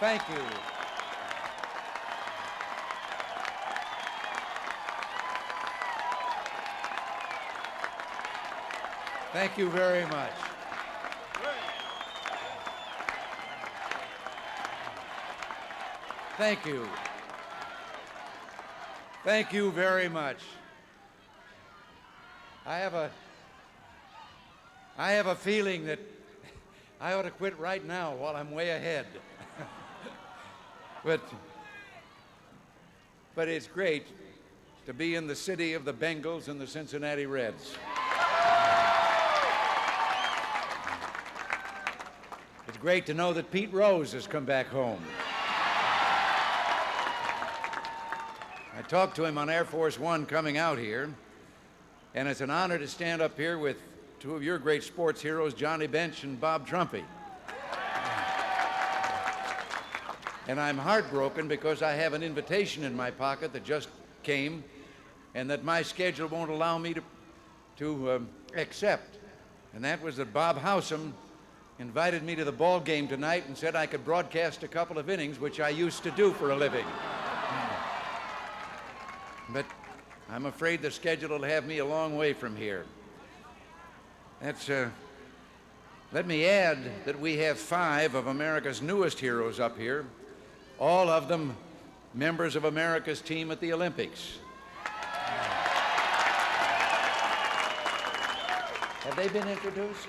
Thank you. Thank you very much. Thank you. Thank you very much. I have a feeling that I ought to quit right now while I'm way ahead. But it's great to be in the city of the Bengals and the Cincinnati Reds. It's great to know that Pete Rose has come back home. I talked to him on Air Force One coming out here, and it's an honor to stand up here with two of your great sports heroes, Johnny Bench and Bob Trumpy. And I'm heartbroken because I have an invitation in my pocket that just came and that my schedule won't allow me to accept. And that was that Bob Howsam invited me to the ball game tonight and said I could broadcast a couple of innings, which I used to do for a living. But I'm afraid the schedule will have me a long way from here. Let me add that we have 5 of America's newest heroes up here, all of them members of America's team at the Olympics. Have they been introduced?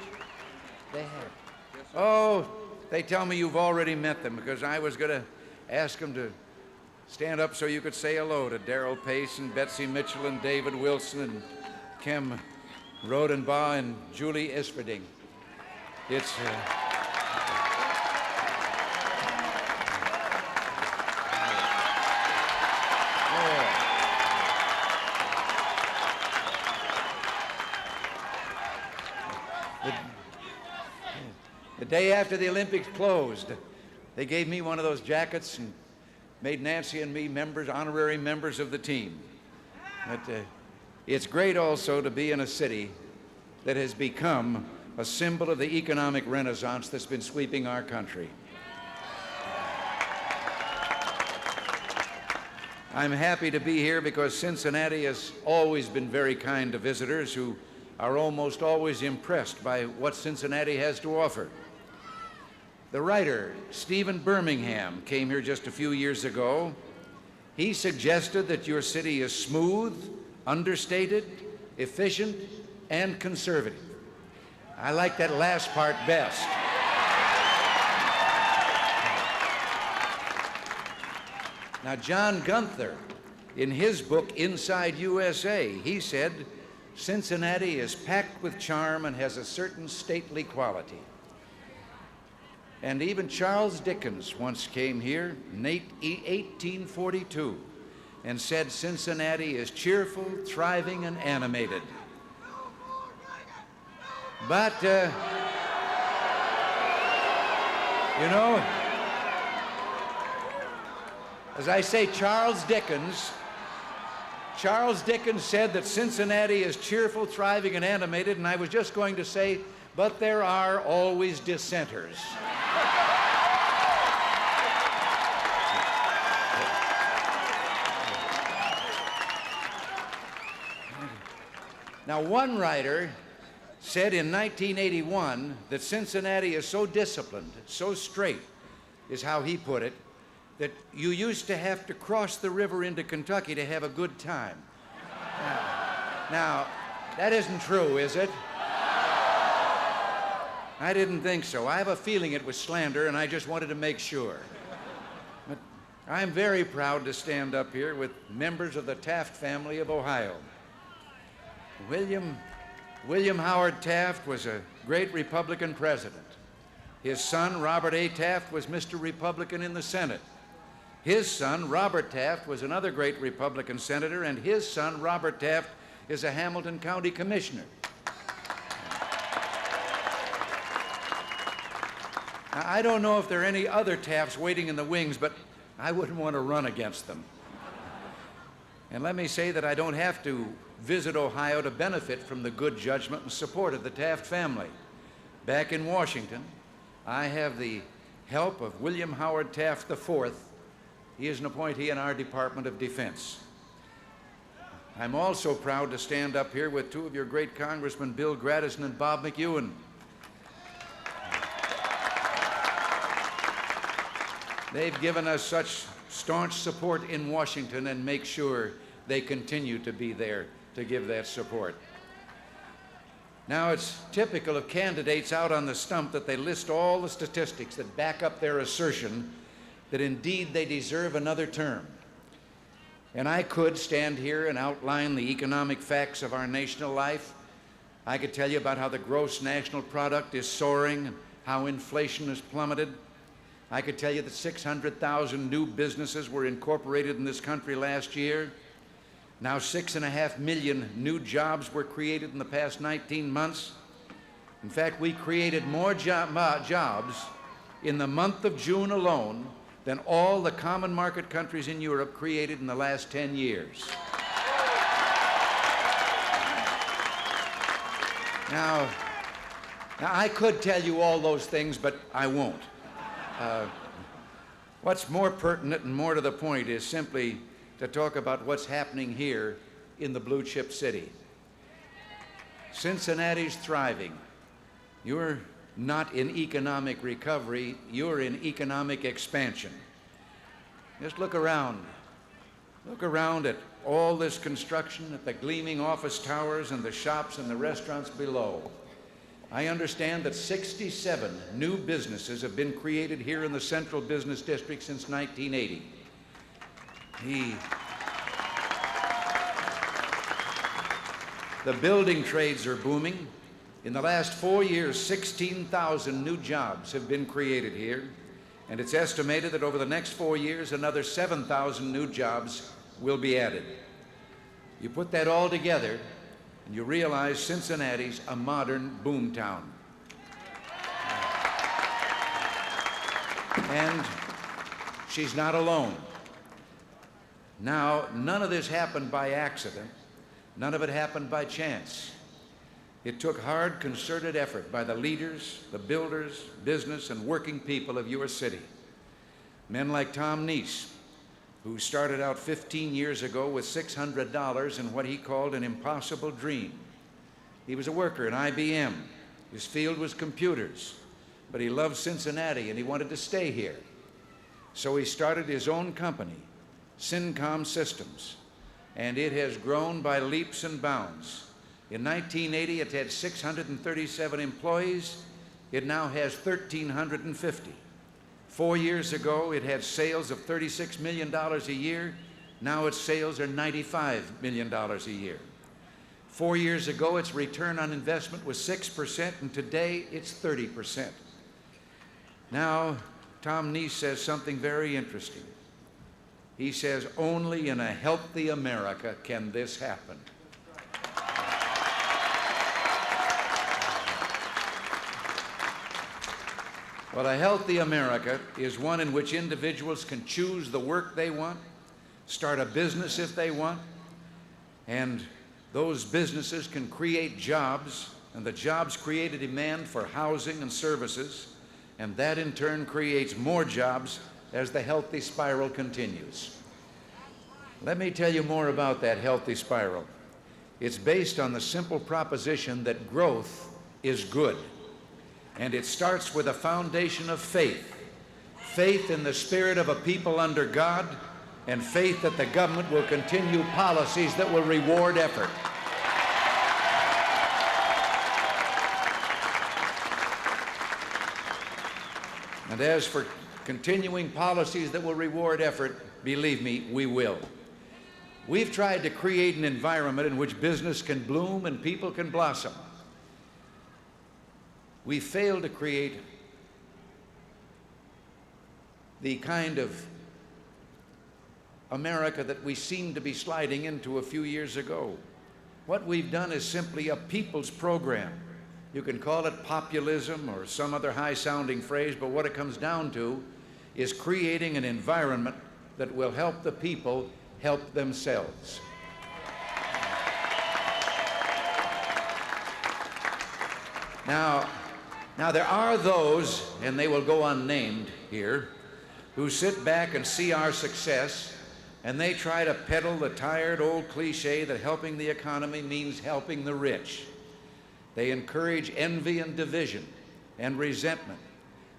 They have. Yes, oh, they tell me you've already met them, because I was going to ask them to stand up so you could say hello to Darrell Pace and Betsy Mitchell and David Wilson and Kim Rodenbaugh and Julie Isferding. It's the day after the Olympics closed, they gave me one of those jackets and made Nancy and me honorary members of the team. But it's great also to be in a city that has become a symbol of the economic renaissance that's been sweeping our country. I'm happy to be here because Cincinnati has always been very kind to visitors who are almost always impressed by what Cincinnati has to offer. The writer, Stephen Birmingham, came here just a few years ago. He suggested that your city is smooth, understated, efficient, and conservative. I like that last part best. Now, John Gunther, in his book, Inside USA, he said, Cincinnati is packed with charm and has a certain stately quality. And even Charles Dickens once came here in 1842 and said Cincinnati is cheerful, thriving, and animated. But, you know, as I say, Charles Dickens said that Cincinnati is cheerful, thriving, and animated, and I was just going to say, but there are always dissenters. Now, one writer said in 1981 that Cincinnati is so disciplined, so straight, is how he put it, that you used to have to cross the river into Kentucky to have a good time. Now, that isn't true, is it? I didn't think so. I have a feeling it was slander, and I just wanted to make sure. But I'm very proud to stand up here with members of the Taft family of Ohio. William Howard Taft was a great Republican president. His son, Robert A. Taft, was Mr. Republican in the Senate. His son, Robert Taft, was another great Republican senator, and his son, Robert Taft, is a Hamilton County commissioner. Now, I don't know if there are any other Tafts waiting in the wings, but I wouldn't want to run against them. And let me say that I don't have to visit Ohio to benefit from the good judgment and support of the Taft family. Back in Washington, I have the help of William Howard Taft IV, he is an appointee in our Department of Defense. I'm also proud to stand up here with two of your great congressmen, Bill Gradison and Bob McEwen. They've given us such staunch support in Washington and make sure they continue to be there to give that support. Now, it's typical of candidates out on the stump that they list all the statistics that back up their assertion that indeed they deserve another term. And I could stand here and outline the economic facts of our national life. I could tell you about how the gross national product is soaring and how inflation has plummeted. I could tell you that 600,000 new businesses were incorporated in this country last year. Now 6.5 million new jobs were created in the past 19 months. In fact, we created more jobs in the month of June alone than all the common market countries in Europe created in the last 10 years. Now, I could tell you all those things, but I won't. What's more pertinent and more to the point is simply to talk about what's happening here in the blue chip city. Cincinnati's thriving. You're not in economic recovery, you're in economic expansion. Just look around. Look around at all this construction, at the gleaming office towers and the shops and the restaurants below. I understand that 67 new businesses have been created here in the Central Business District since 1980. The building trades are booming. In the last 4 years, 16,000 new jobs have been created here, and it's estimated that over the next 4 years, another 7,000 new jobs will be added. You put that all together, and you realize Cincinnati's a modern boom town. And she's not alone. Now, none of this happened by accident. None of it happened by chance. It took hard, concerted effort by the leaders, the builders, business, and working people of your city. Men like Tom Neese, who started out 15 years ago with $600 in what he called an impossible dream. He was a worker at IBM. His field was computers, but he loved Cincinnati and he wanted to stay here. So he started his own company, Syncom Systems, and it has grown by leaps and bounds. In 1980, it had 637 employees. It now has 1,350. 4 years ago, it had sales of $36 million a year. Now its sales are $95 million a year. 4 years ago, its return on investment was 6%, and today it's 30%. Now, Tom Neese says something very interesting. He says, only in a healthy America can this happen. Well, a healthy America is one in which individuals can choose the work they want, start a business if they want, and those businesses can create jobs, and the jobs create a demand for housing and services, and that in turn creates more jobs as the healthy spiral continues. Let me tell you more about that healthy spiral. It's based on the simple proposition that growth is good. And it starts with a foundation of faith. Faith in the spirit of a people under God, and faith that the government will continue policies that will reward effort. And as for continuing policies that will reward effort, believe me, we will. We've tried to create an environment in which business can bloom and people can blossom. We failed to create the kind of America that we seemed to be sliding into a few years ago. What we've done is simply a people's program. You can call it populism or some other high-sounding phrase, but what it comes down to is creating an environment that will help the people help themselves. Now, there are those, and they will go unnamed here, who sit back and see our success, and they try to peddle the tired old cliche that helping the economy means helping the rich. They encourage envy and division and resentment.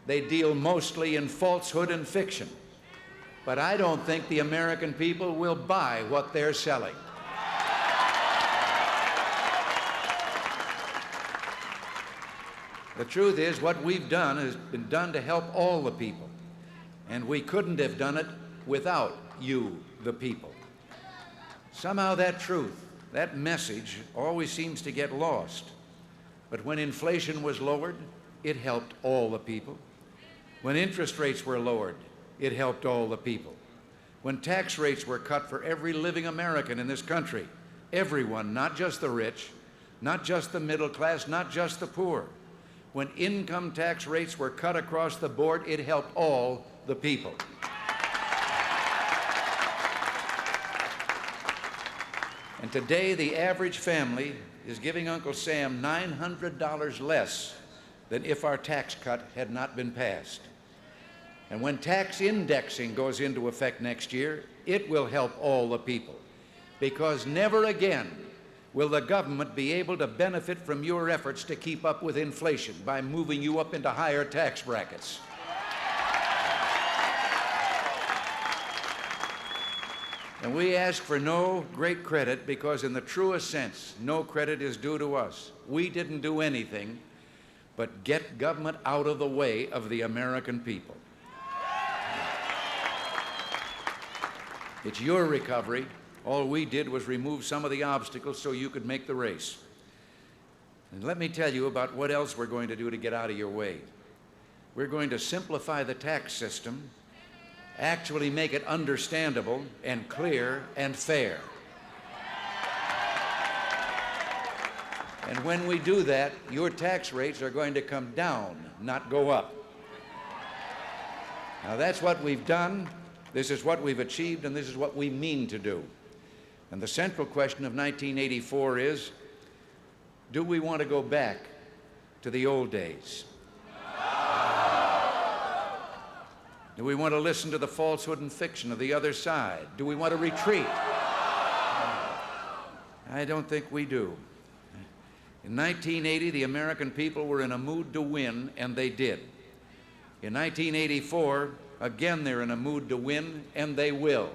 They deal mostly in falsehood and fiction. But I don't think the American people will buy what they're selling. The truth is, what we've done has been done to help all the people, and we couldn't have done it without you, the people. Somehow that truth, that message, always seems to get lost. But when inflation was lowered, it helped all the people. When interest rates were lowered, it helped all the people. When tax rates were cut for every living American in this country, everyone, not just the rich, not just the middle class, not just the poor. When income tax rates were cut across the board, it helped all the people. And today, the average family is giving Uncle Sam $900 less than if our tax cut had not been passed. And when tax indexing goes into effect next year, it will help all the people, because never again will the government be able to benefit from your efforts to keep up with inflation by moving you up into higher tax brackets. And we ask for no great credit because, in the truest sense, no credit is due to us. We didn't do anything but get government out of the way of the American people. It's your recovery. All we did was remove some of the obstacles so you could make the race. And let me tell you about what else we're going to do to get out of your way. We're going to simplify the tax system, actually make it understandable and clear and fair. And when we do that, your tax rates are going to come down, not go up. Now, that's what we've done, this is what we've achieved, and this is what we mean to do. And the central question of 1984 is, do we want to go back to the old days? Do we want to listen to the falsehood and fiction of the other side? Do we want to retreat? I don't think we do. In 1980, the American people were in a mood to win, and they did. In 1984, again, they're in a mood to win, and they will.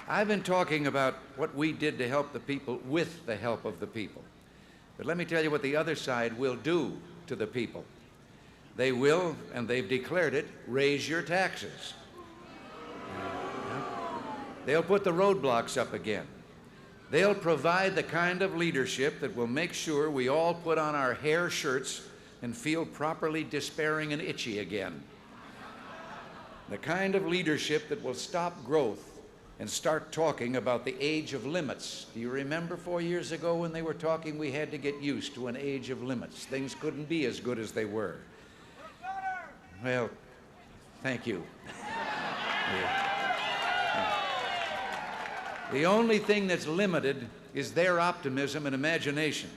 I've been talking about what we did to help the people with the help of the people. But let me tell you what the other side will do to the people. They will, and they've declared it, raise your taxes. They'll put the roadblocks up again. They'll provide the kind of leadership that will make sure we all put on our hair shirts and feel properly despairing and itchy again. The kind of leadership that will stop growth and start talking about the age of limits. Do you remember 4 years ago when they were talking we had to get used to an age of limits? Things couldn't be as good as they were. Well, thank you. The only thing that's limited is their optimism and imagination.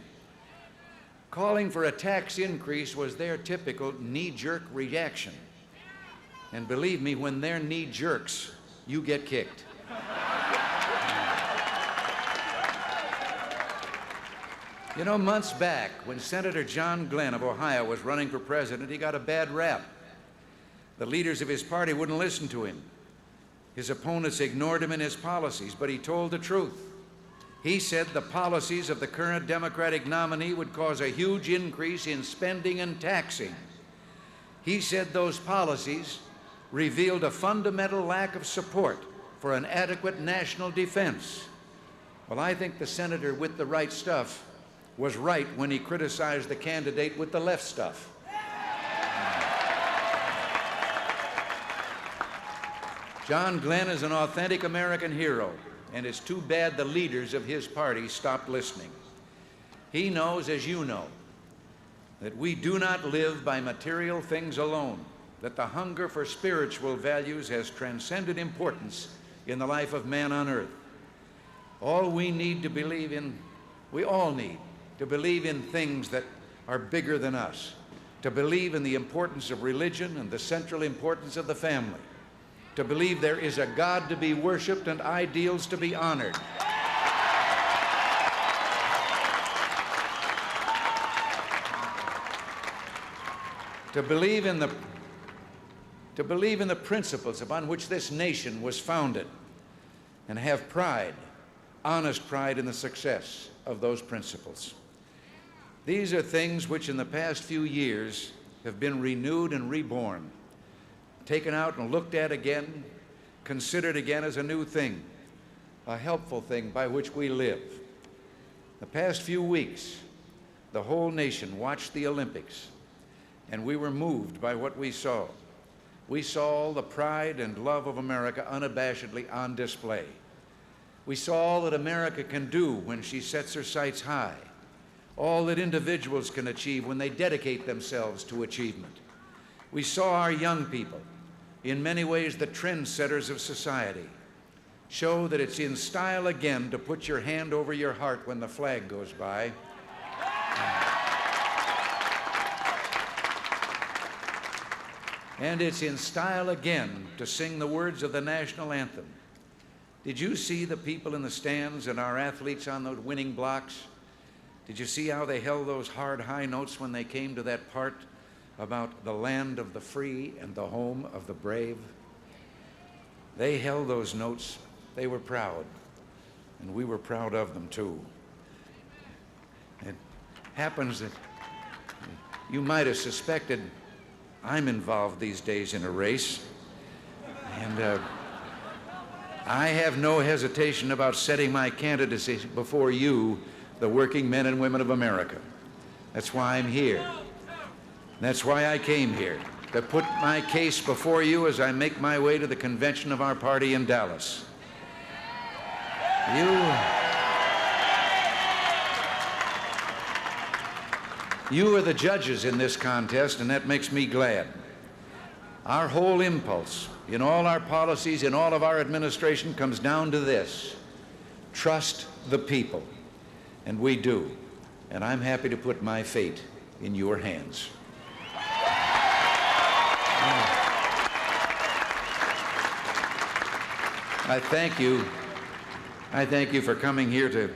Calling for a tax increase was their typical knee-jerk reaction. And believe me, when they're knee-jerks, you get kicked. You know, months back, when Senator John Glenn of Ohio was running for president, he got a bad rap. The leaders of his party wouldn't listen to him. His opponents ignored him and his policies, but he told the truth. He said the policies of the current Democratic nominee would cause a huge increase in spending and taxing. He said those policies revealed a fundamental lack of support for an adequate national defense. Well, I think the senator with the right stuff was right when he criticized the candidate with the left stuff. John Glenn is an authentic American hero, and it's too bad the leaders of his party stopped listening. He knows, as you know, that we do not live by material things alone, that the hunger for spiritual values has transcendent importance in the life of man on earth. All we need to believe in, we all need to believe in things that are bigger than us, to believe in the importance of religion and the central importance of the family, to believe there is a God to be worshiped and ideals to be honored. To believe in the principles upon which this nation was founded and have pride, honest pride in the success of those principles. These are things which in the past few years have been renewed and reborn, taken out and looked at again, considered again as a new thing, a helpful thing by which we live. The past few weeks, the whole nation watched the Olympics, and we were moved by what we saw. We saw all the pride and love of America unabashedly on display. We saw all that America can do when she sets her sights high, all that individuals can achieve when they dedicate themselves to achievement. We saw our young people, in many ways the trendsetters of society, show that it's in style again to put your hand over your heart when the flag goes by. And it's in style again to sing the words of the national anthem. Did you see the people in the stands and our athletes on the winning blocks? Did you see how they held those hard high notes when they came to that part about the land of the free and the home of the brave? They held those notes. They were proud, and we were proud of them too. It happens that you might have suspected I'm involved these days in a race, and I have no hesitation about setting my candidacy before you, the working men and women of America. That's why I'm here. That's why I came here, to put my case before you as I make my way to the convention of our party in Dallas. You are the judges in this contest, and that makes me glad. Our whole impulse in all our policies, in all of our administration, comes down to this: trust the people. And we do. And I'm happy to put my fate in your hands. I thank you. I thank you for coming here to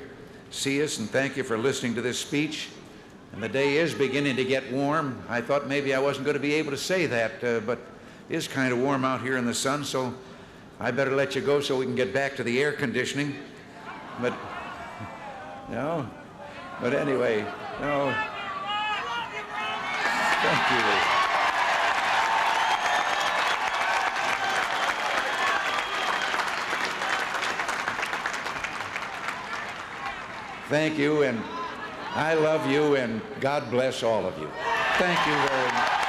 see us, and thank you for listening to this speech. And the day is beginning to get warm. I thought maybe I wasn't going to be able to say that, but it is kind of warm out here in the sun, so I better let you go so we can get back to the air conditioning. But, no. But anyway, no. Thank you. Thank you, and I love you, and God bless all of you. Thank you very much.